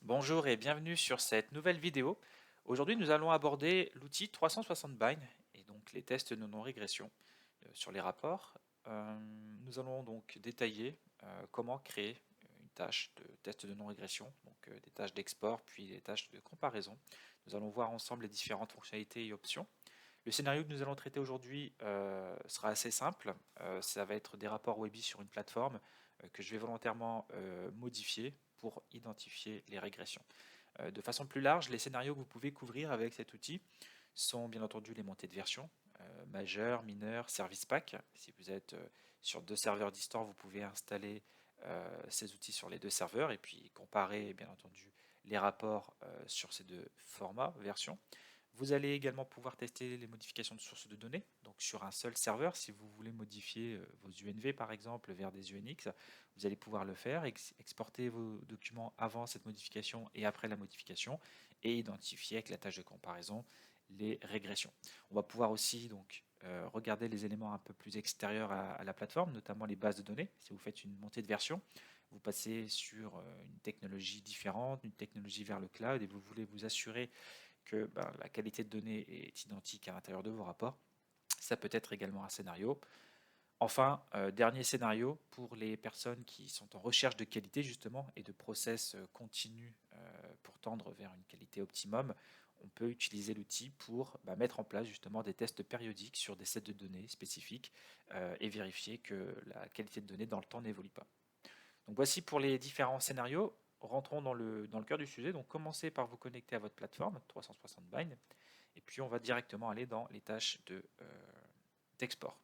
Bonjour et bienvenue sur cette nouvelle vidéo. Aujourd'hui, nous allons aborder l'outil 360bind et donc les tests de non-régression sur les rapports. Nous allons donc détailler comment créer une tâche de test de non-régression, donc des tâches d'export puis des tâches de comparaison. Nous allons voir ensemble les différentes fonctionnalités et options. Le scénario que nous allons traiter aujourd'hui sera assez simple. Ça va être des rapports Webby sur une plateforme que je vais volontairement modifier pour identifier les régressions. De façon plus large, les scénarios que vous pouvez couvrir avec cet outil sont bien entendu les montées de version, majeur, mineur, service pack. Si vous êtes sur deux serveurs distants, vous pouvez installer ces outils sur les deux serveurs et puis comparer bien entendu les rapports sur ces deux formats, versions. Vous allez également pouvoir tester les modifications de sources de données, donc sur un seul serveur. Si vous voulez modifier vos UNV par exemple vers des UNX, vous allez pouvoir le faire, exporter vos documents avant cette modification et après la modification, et identifier avec la tâche de comparaison les régressions. On va pouvoir aussi donc regarder les éléments un peu plus extérieurs à la plateforme, notamment les bases de données. Si vous faites une montée de version, vous passez sur une technologie différente, une technologie vers le cloud, et vous voulez vous assurer que la qualité de données est identique à l'intérieur de vos rapports. Ça peut être également un scénario. Enfin, dernier scénario pour les personnes qui sont en recherche de qualité justement et de process continu pour tendre vers une qualité optimum, on peut utiliser l'outil pour mettre en place justement des tests périodiques sur des sets de données spécifiques et vérifier que la qualité de données dans le temps n'évolue pas. Donc voici pour les différents scénarios. Rentrons dans le cœur du sujet. Donc commencez par vous connecter à votre plateforme 360bind et puis on va directement aller dans les tâches d'export.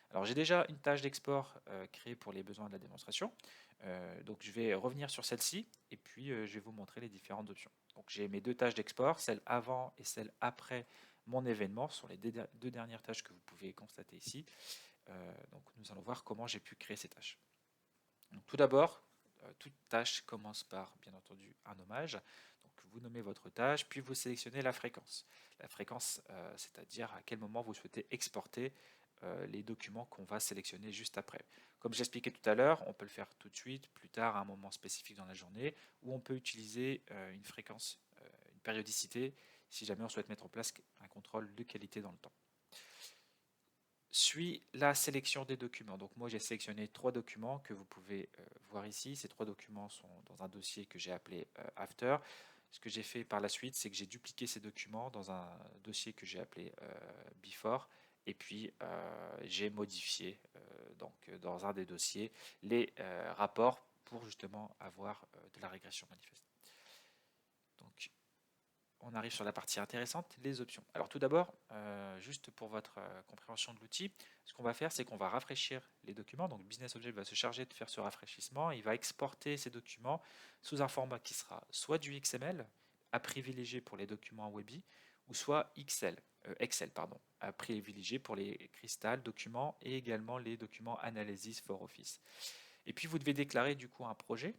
Alors j'ai déjà une tâche d'export créée pour les besoins de la démonstration. Donc je vais revenir sur celle-ci et puis je vais vous montrer les différentes options. Donc j'ai mes deux tâches d'export, celle avant et celle après mon événement, ce sont les deux dernières tâches que vous pouvez constater ici. Donc nous allons voir comment j'ai pu créer ces tâches. Donc, tout d'abord, toute tâche commence par, bien entendu, un nommage. Donc, vous nommez votre tâche, puis vous sélectionnez la fréquence. La fréquence, c'est-à-dire à quel moment vous souhaitez exporter les documents qu'on va sélectionner juste après. Comme j'expliquais tout à l'heure, on peut le faire tout de suite, plus tard, à un moment spécifique dans la journée, ou on peut utiliser une fréquence, une périodicité, si jamais on souhaite mettre en place un contrôle de qualité dans le temps. Suit la sélection des documents. Donc moi j'ai sélectionné trois documents que vous pouvez voir ici. Ces trois documents sont dans un dossier que j'ai appelé After. Ce que j'ai fait par la suite, c'est que j'ai dupliqué ces documents dans un dossier que j'ai appelé Before. Et puis j'ai modifié donc dans un des dossiers les rapports pour justement avoir de la régression manifeste. Donc on arrive sur la partie intéressante, les options. Alors tout d'abord, juste pour votre compréhension de l'outil, ce qu'on va faire, c'est qu'on va rafraîchir les documents. Donc Business Object va se charger de faire ce rafraîchissement. Il va exporter ces documents sous un format qui sera soit du XML, à privilégier pour les documents Webby, ou soit Excel, pardon, à privilégier pour les Crystal documents et également les documents Analysis for Office. Et puis vous devez déclarer du coup un projet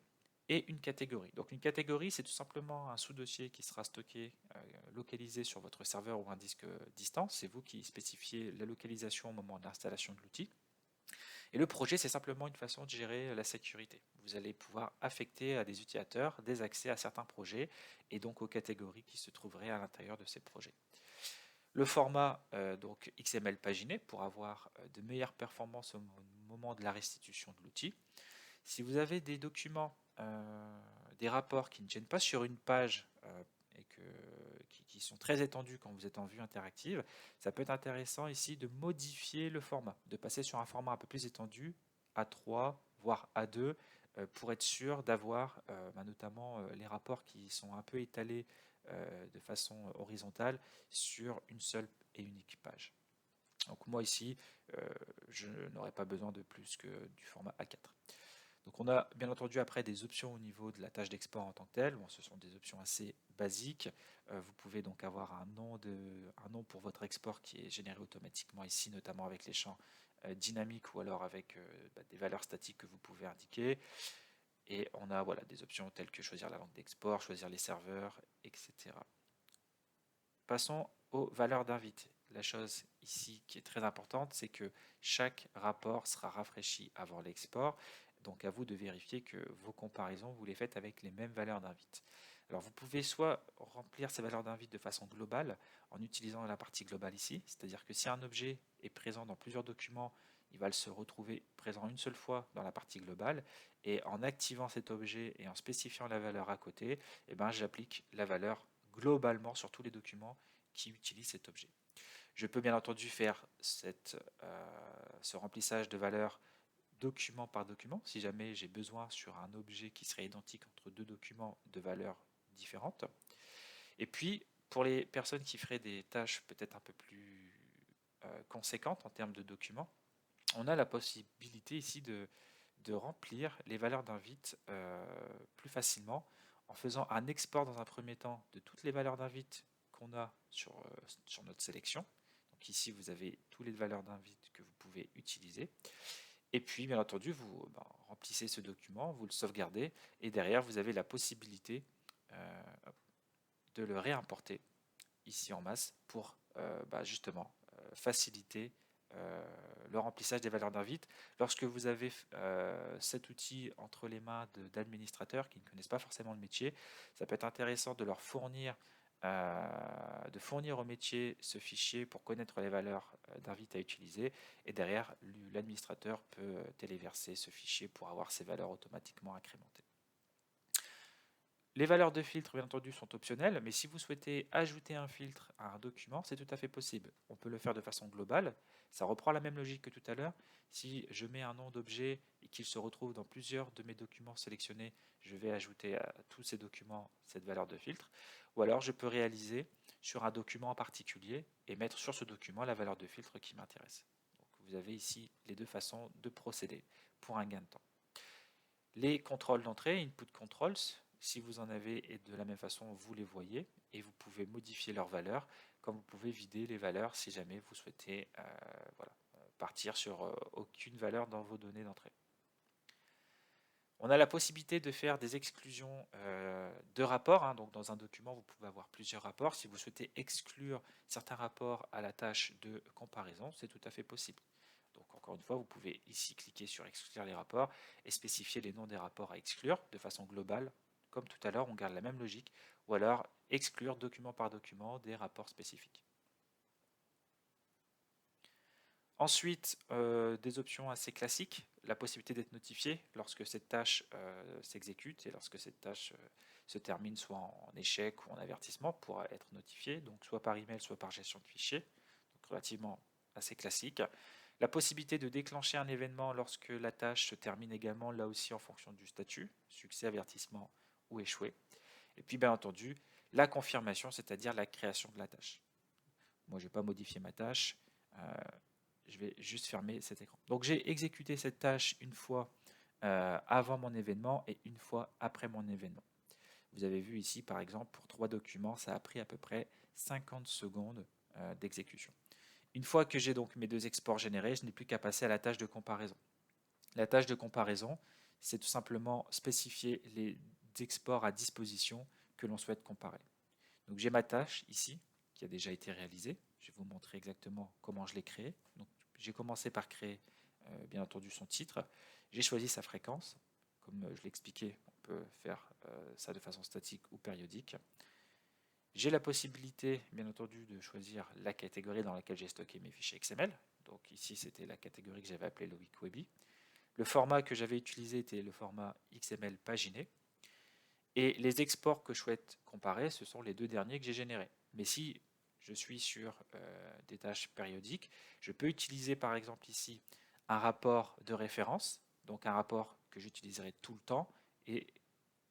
et une catégorie. Donc une catégorie, c'est tout simplement un sous-dossier qui sera stocké, localisé sur votre serveur ou un disque distant. C'est vous qui spécifiez la localisation au moment de l'installation de l'outil. Et le projet, c'est simplement une façon de gérer la sécurité. Vous allez pouvoir affecter à des utilisateurs des accès à certains projets et donc aux catégories qui se trouveraient à l'intérieur de ces projets. Le format donc XML paginé pour avoir de meilleures performances au moment de la restitution de l'outil. Si vous avez des documents, des rapports qui ne tiennent pas sur une page et qui sont très étendus quand vous êtes en vue interactive, ça peut être intéressant ici de modifier le format, de passer sur un format un peu plus étendu, A3, voire A2, pour être sûr d'avoir notamment les rapports qui sont un peu étalés de façon horizontale sur une seule et unique page. Donc moi ici, je n'aurai pas besoin de plus que du format A4. Donc on a bien entendu après des options au niveau de la tâche d'export en tant que telle. Bon, ce sont des options assez basiques. Vous pouvez donc avoir un nom pour votre export qui est généré automatiquement ici, notamment avec les champs dynamiques ou alors avec des valeurs statiques que vous pouvez indiquer. Et on a voilà, des options telles que choisir la langue d'export, choisir les serveurs, etc. Passons aux valeurs d'invité. La chose ici qui est très importante, c'est que chaque rapport sera rafraîchi avant l'export. Donc à vous de vérifier que vos comparaisons, vous les faites avec les mêmes valeurs d'invite. Alors vous pouvez soit remplir ces valeurs d'invite de façon globale en utilisant la partie globale ici, c'est-à-dire que si un objet est présent dans plusieurs documents, il va se retrouver présent une seule fois dans la partie globale, et en activant cet objet et en spécifiant la valeur à côté, eh ben, j'applique la valeur globalement sur tous les documents qui utilisent cet objet. Je peux bien entendu faire ce remplissage de valeurs document par document, si jamais j'ai besoin sur un objet qui serait identique entre deux documents de valeurs différentes. Et puis, pour les personnes qui feraient des tâches peut-être un peu plus conséquentes en termes de documents, on a la possibilité ici de remplir les valeurs d'invite plus facilement en faisant un export dans un premier temps de toutes les valeurs d'invite qu'on a sur notre sélection. Donc ici, vous avez toutes les valeurs d'invite que vous pouvez utiliser. Et puis, bien entendu, vous remplissez ce document, vous le sauvegardez, et derrière, vous avez la possibilité de le réimporter ici en masse pour justement faciliter le remplissage des valeurs d'invite. Lorsque vous avez cet outil entre les mains d'administrateurs qui ne connaissent pas forcément le métier, ça peut être intéressant de leur fournir au métier ce fichier pour connaître les valeurs d'invite à utiliser, et derrière l'administrateur peut téléverser ce fichier pour avoir ces valeurs automatiquement incrémentées. Les valeurs de filtre, bien entendu, sont optionnelles, mais si vous souhaitez ajouter un filtre à un document, c'est tout à fait possible. On peut le faire de façon globale, ça reprend la même logique que tout à l'heure. Si je mets un nom d'objet et qu'il se retrouve dans plusieurs de mes documents sélectionnés, je vais ajouter à tous ces documents cette valeur de filtre. Ou alors je peux réaliser sur un document en particulier et mettre sur ce document la valeur de filtre qui m'intéresse. Vous avez ici les deux façons de procéder pour un gain de temps. Les contrôles d'entrée, input controls, si vous en avez, et de la même façon, vous les voyez, et vous pouvez modifier leurs valeurs, comme vous pouvez vider les valeurs si jamais vous souhaitez partir sur aucune valeur dans vos données d'entrée. On a la possibilité de faire des exclusions de rapports. Donc dans un document, vous pouvez avoir plusieurs rapports. Si vous souhaitez exclure certains rapports à la tâche de comparaison, c'est tout à fait possible. Donc encore une fois, vous pouvez ici cliquer sur exclure les rapports et spécifier les noms des rapports à exclure de façon globale. Comme tout à l'heure, on garde la même logique. Ou alors exclure document par document des rapports spécifiques. Ensuite, des options assez classiques, la possibilité d'être notifié lorsque cette tâche s'exécute et lorsque cette tâche se termine soit en échec ou en avertissement pour être notifié, donc soit par email, soit par gestion de fichier, donc relativement assez classique. La possibilité de déclencher un événement lorsque la tâche se termine également, là aussi en fonction du statut, succès, avertissement ou échoué. Et puis bien entendu, la confirmation, c'est-à-dire la création de la tâche. Moi, je ne vais pas modifier ma tâche. Je vais juste fermer cet écran. Donc j'ai exécuté cette tâche une fois avant mon événement et une fois après mon événement. Vous avez vu ici, par exemple, pour 3 documents, ça a pris à peu près 50 secondes d'exécution. Une fois que j'ai donc mes 2 exports générés, je n'ai plus qu'à passer à la tâche de comparaison. La tâche de comparaison, c'est tout simplement spécifier les exports à disposition que l'on souhaite comparer. Donc j'ai ma tâche ici, qui a déjà été réalisée. Je vais vous montrer exactement comment je l'ai créée. Donc j'ai commencé par créer, bien entendu, son titre. J'ai choisi sa fréquence. Comme je l'ai expliqué, on peut faire ça de façon statique ou périodique. J'ai la possibilité, bien entendu, de choisir la catégorie dans laquelle j'ai stocké mes fichiers XML. Donc ici, c'était la catégorie que j'avais appelée Loïc Webby. Le format que j'avais utilisé était le format XML paginé. Et les exports que je souhaite comparer, ce sont les 2 derniers que j'ai générés. Mais si je suis sur des tâches périodiques, je peux utiliser par exemple ici un rapport de référence, donc un rapport que j'utiliserai tout le temps et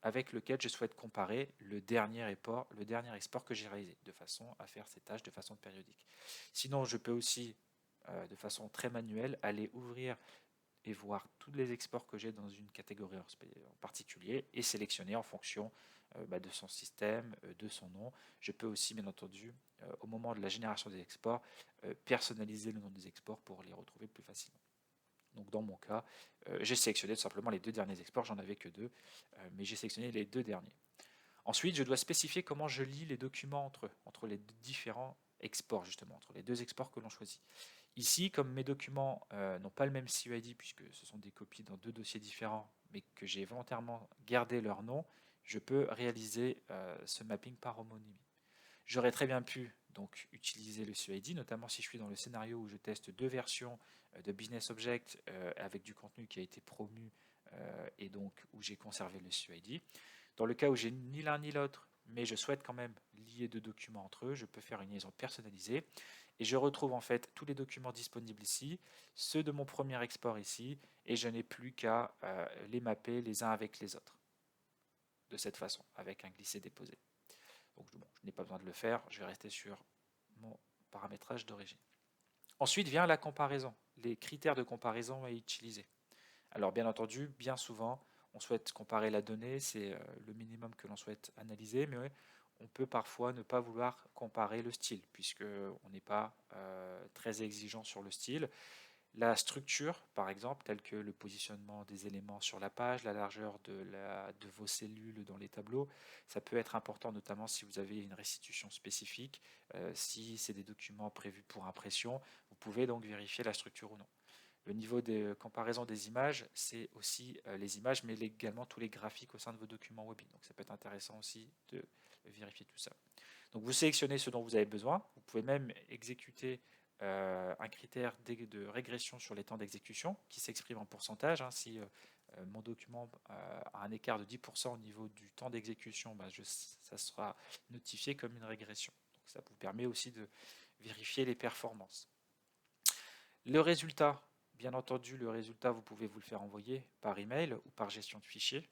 avec lequel je souhaite comparer le dernier export que j'ai réalisé, de façon à faire ces tâches de façon périodique. Sinon, je peux aussi, de façon très manuelle, aller ouvrir et voir tous les exports que j'ai dans une catégorie en particulier et sélectionner en fonction de son système, de son nom. Je peux aussi, bien entendu, au moment de la génération des exports, personnaliser le nom des exports pour les retrouver plus facilement. Donc dans mon cas, j'ai sélectionné tout simplement les 2 derniers exports, j'en avais que 2, mais j'ai sélectionné les 2 derniers. Ensuite, je dois spécifier comment je lis les documents entre eux, entre les différents exports justement, entre les 2 exports que l'on choisit. Ici, comme mes documents n'ont pas le même CUID puisque ce sont des copies dans 2 dossiers différents, mais que j'ai volontairement gardé leur nom, je peux réaliser ce mapping par homonymie. J'aurais très bien pu donc utiliser le SUID, notamment si je suis dans le scénario où je teste deux versions de Business Object avec du contenu qui a été promu et donc où j'ai conservé le SUID. Dans le cas où j'ai ni l'un ni l'autre, mais je souhaite quand même lier deux documents entre eux, je peux faire une liaison personnalisée et je retrouve en fait tous les documents disponibles ici, ceux de mon premier export ici, et je n'ai plus qu'à les mapper les uns avec les autres de cette façon, avec un glisser-déposer. Donc bon, je n'ai pas besoin de le faire, je vais rester sur mon paramétrage d'origine. Ensuite vient la comparaison, les critères de comparaison à utiliser. Alors bien entendu, bien souvent, on souhaite comparer la donnée, c'est le minimum que l'on souhaite analyser, mais on peut parfois ne pas vouloir comparer le style, puisque on n'est pas très exigeant sur le style. La structure, par exemple, telle que le positionnement des éléments sur la page, la largeur de vos cellules dans les tableaux, ça peut être important, notamment si vous avez une restitution spécifique. Si c'est des documents prévus pour impression, vous pouvez donc vérifier la structure ou non. Le niveau de comparaison des images, c'est aussi les images, mais également tous les graphiques au sein de vos documents Webby. Donc ça peut être intéressant aussi de vérifier tout ça. Donc vous sélectionnez ce dont vous avez besoin. Vous pouvez même exécuter un critère de régression sur les temps d'exécution qui s'exprime en pourcentage. Hein. Si mon document a un écart de 10% au niveau du temps d'exécution, ça sera notifié comme une régression. Donc ça vous permet aussi de vérifier les performances. Le résultat, bien entendu, le résultat, vous pouvez vous le faire envoyer par email ou par gestion de fichiers,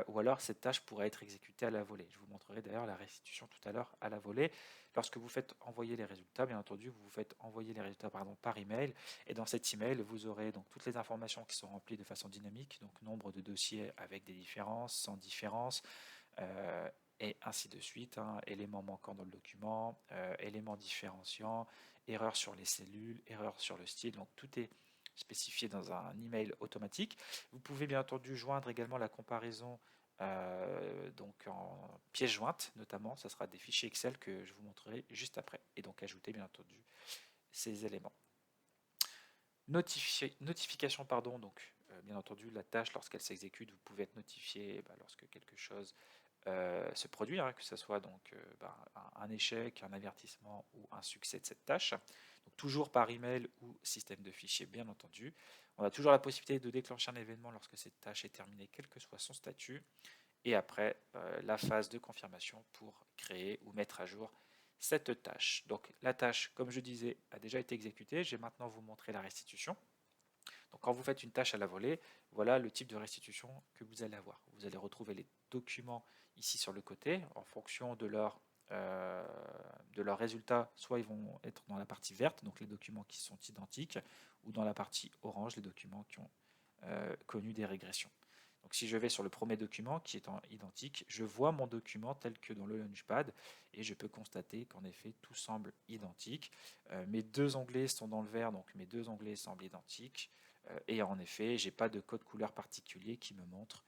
ou alors cette tâche pourra être exécutée à la volée. Je vous montrerai d'ailleurs la restitution tout à l'heure à la volée. Lorsque vous faites envoyer les résultats, bien entendu, vous faites envoyer les résultats par email, et dans cet email, vous aurez donc toutes les informations qui sont remplies de façon dynamique, donc nombre de dossiers avec des différences, sans différence, et ainsi de suite, hein, éléments manquants dans le document, éléments différenciants, erreurs sur les cellules, erreurs sur le style, donc tout est spécifié dans un email automatique. Vous pouvez bien entendu joindre également la comparaison donc en pièce jointe, notamment, ce sera des fichiers Excel que je vous montrerai juste après, et donc ajouter bien entendu ces éléments. Notification, pardon, donc bien entendu la tâche lorsqu'elle s'exécute, vous pouvez être notifié lorsque quelque chose se produit, hein, que ce soit donc un échec, un avertissement ou un succès de cette tâche. Donc toujours par email ou système de fichiers, bien entendu. On a toujours la possibilité de déclencher un événement lorsque cette tâche est terminée, quel que soit son statut. Et après, la phase de confirmation pour créer ou mettre à jour cette tâche. Donc la tâche, comme je disais, a déjà été exécutée. Je vais maintenant vous montrer la restitution. Donc quand vous faites une tâche à la volée, voilà le type de restitution que vous allez avoir. Vous allez retrouver les documents ici sur le côté en fonction de leur résultat. Soit ils vont être dans la partie verte, donc les documents qui sont identiques, ou dans la partie orange, les documents qui ont connu des régressions. Donc si je vais sur le premier document qui est identique, je vois mon document tel que dans le Launchpad et je peux constater qu'en effet tout semble identique. Mes deux onglets sont dans le vert, donc mes deux onglets semblent identiques. Et en effet, je n'ai pas de code couleur particulier qui me montre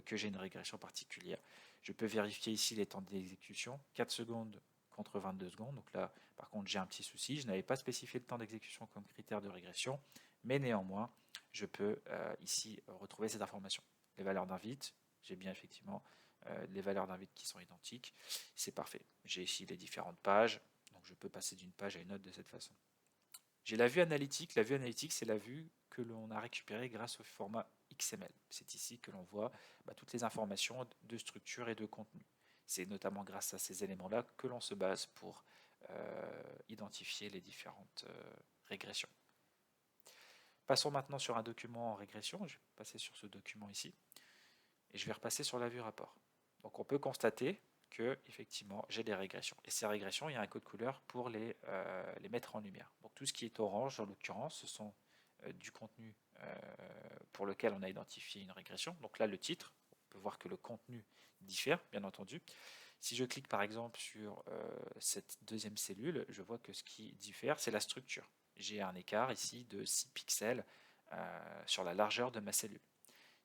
que j'ai une régression particulière. Je peux vérifier ici les temps d'exécution, 4 secondes contre 22 secondes. Donc là, par contre, j'ai un petit souci. Je n'avais pas spécifié le temps d'exécution comme critère de régression, mais néanmoins, je peux ici retrouver cette information. Les valeurs d'invite, j'ai bien effectivement les valeurs d'invite qui sont identiques. C'est parfait. J'ai ici les différentes pages, donc je peux passer d'une page à une autre de cette façon. J'ai la vue analytique. La vue analytique, c'est la vue que l'on a récupérée grâce au format XML. C'est ici que l'on voit toutes les informations de structure et de contenu. C'est notamment grâce à ces éléments-là que l'on se base pour identifier les différentes régressions. Passons maintenant sur un document en régression. Je vais passer sur ce document ici. Et je vais repasser sur la vue rapport. Donc on peut constater que effectivement j'ai des régressions. Et ces régressions, il y a un code couleur pour les mettre en lumière. Donc tout ce qui est orange, en l'occurrence, ce sont du contenu pour lequel on a identifié une régression. Donc là, le titre, on peut voir que le contenu diffère, bien entendu. Si je clique par exemple sur cette deuxième cellule, je vois que ce qui diffère, c'est la structure. J'ai un écart ici de 6 pixels sur la largeur de ma cellule.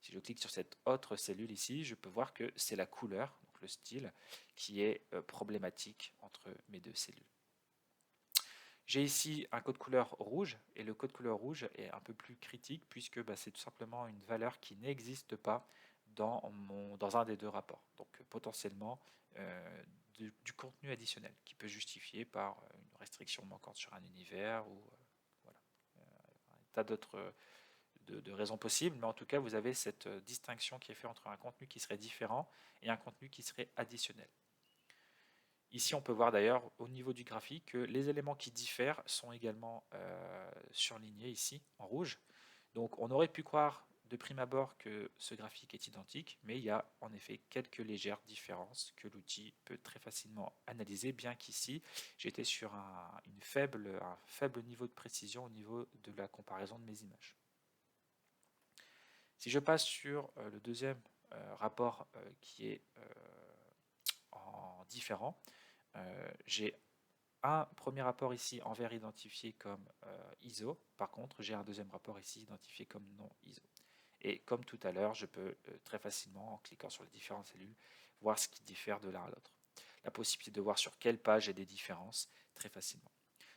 Si je clique sur cette autre cellule ici, je peux voir que c'est la couleur, donc le style, qui est problématique entre mes deux cellules. J'ai ici un code couleur rouge, et le code couleur rouge est un peu plus critique puisque c'est tout simplement une valeur qui n'existe pas dans un des deux rapports. Donc potentiellement du contenu additionnel qui peut justifier par une restriction manquante sur un univers ou voilà, un tas d'autres de raisons possibles, mais en tout cas vous avez cette distinction qui est faite entre un contenu qui serait différent et un contenu qui serait additionnel. Ici, on peut voir d'ailleurs au niveau du graphique que les éléments qui diffèrent sont également surlignés ici en rouge. Donc on aurait pu croire de prime abord que ce graphique est identique, mais il y a en effet quelques légères différences que l'outil peut très facilement analyser, bien qu'ici j'étais sur un faible niveau de précision au niveau de la comparaison de mes images. Si je passe sur le deuxième rapport qui est en différent, j'ai un premier rapport ici en vert identifié comme ISO. Par contre, j'ai un deuxième rapport ici identifié comme non ISO. Et comme tout à l'heure, je peux très facilement, en cliquant sur les différentes cellules, voir ce qui diffère de l'un à l'autre. La possibilité de voir sur quelle page il y a des différences très facilement.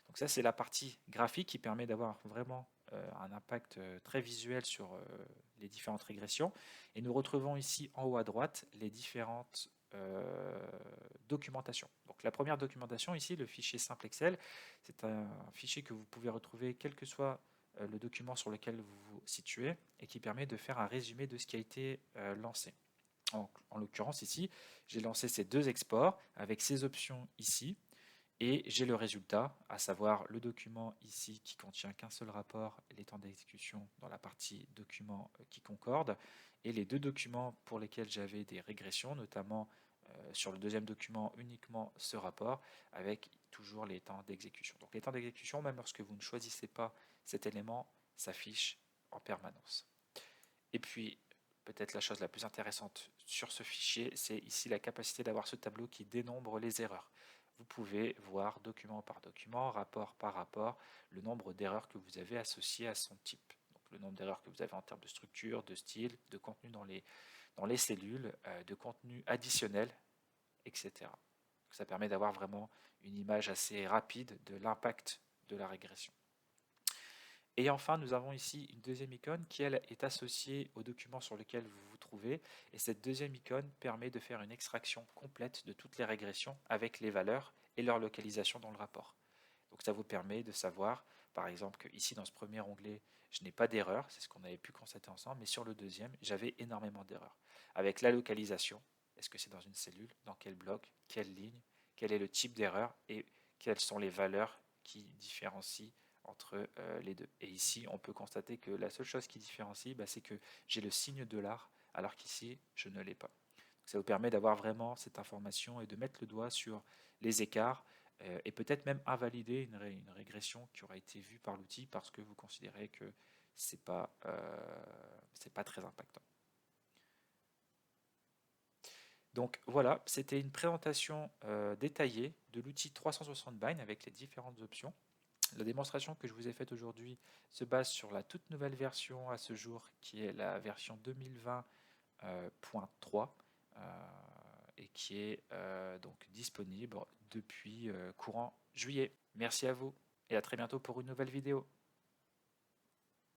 Donc ça, c'est la partie graphique qui permet d'avoir vraiment un impact très visuel sur les différentes régressions. Et nous retrouvons ici en haut à droite les différentes documentations. Donc la première documentation ici, le fichier simple Excel, c'est un fichier que vous pouvez retrouver quel que soit le document sur lequel vous vous situez et qui permet de faire un résumé de ce qui a été lancé. En l'occurrence ici, j'ai lancé ces deux exports avec ces options ici et j'ai le résultat, à savoir le document ici qui contient qu'un seul rapport et les temps d'exécution dans la partie document qui concorde, et les deux documents pour lesquels j'avais des régressions, notamment sur le deuxième document uniquement ce rapport, avec toujours les temps d'exécution. Donc les temps d'exécution, même lorsque vous ne choisissez pas cet élément, s'affiche en permanence. Et puis, peut-être la chose la plus intéressante sur ce fichier, c'est ici la capacité d'avoir ce tableau qui dénombre les erreurs. Vous pouvez voir document par document, rapport par rapport, le nombre d'erreurs que vous avez associées à son type. Donc le nombre d'erreurs que vous avez en termes de structure, de style, de contenu dans les cellules, de contenu additionnel, etc. Donc ça permet d'avoir vraiment une image assez rapide de l'impact de la régression. Et enfin, nous avons ici une deuxième icône qui, elle, est associée au document sur lequel vous vous trouvez. Et cette deuxième icône permet de faire une extraction complète de toutes les régressions avec les valeurs et leur localisation dans le rapport. Donc ça vous permet de savoir, par exemple, que ici dans ce premier onglet, je n'ai pas d'erreur, c'est ce qu'on avait pu constater ensemble, mais sur le deuxième, j'avais énormément d'erreurs. Avec la localisation, est-ce que c'est dans une cellule, dans quel bloc, quelle ligne, quel est le type d'erreur et quelles sont les valeurs qui différencient entre les deux. Et ici, on peut constater que la seule chose qui différencie, c'est que j'ai le signe $, alors qu'ici, je ne l'ai pas. Donc ça vous permet d'avoir vraiment cette information et de mettre le doigt sur les écarts et peut-être même invalider une régression qui aura été vue par l'outil parce que vous considérez que c'est pas très impactant. Donc voilà, c'était une présentation détaillée de l'outil 360Bind avec les différentes options. La démonstration que je vous ai faite aujourd'hui se base sur la toute nouvelle version à ce jour qui est la version 2020.3 et qui est donc disponible depuis courant juillet. Merci à vous et à très bientôt pour une nouvelle vidéo.